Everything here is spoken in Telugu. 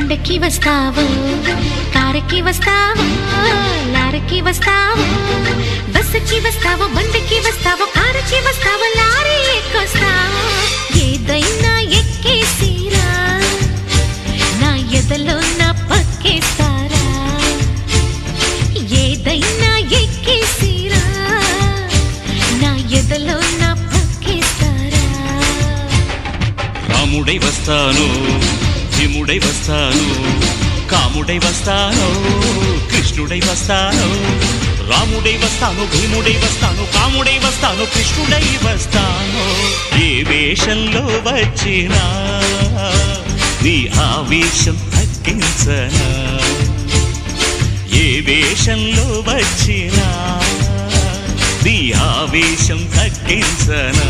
కొండకి వస్తావు, కారకి వస్తావు, లారకి వస్తావు, బస్సుకి వస్తావు, బండికి వస్తావు, కారుకి వస్తావు, లారీ ఎక్కొస్తావు. ఏదైనా ఎక్కేసిరా, నా ఎదలో నా పక్కేస్తారా. ఏదైనా ఎక్కేసిరా, నా ఎదలో నా పక్కేస్తారా. రాముడై వస్తాను, భీముడై వస్తాను, కాముడై వస్తాను, కృష్ణుడై వస్తాను. రాముడై వస్తాను, భీముడై వస్తాను, కాముడై వస్తాను, కృష్ణుడై వస్తాను. ఏ వేషంలో వచ్చినా నీ ఆవేశం తగ్గించనా. ఏ వేషంలో వచ్చినా నీ ఆవేశం తగ్గించనా.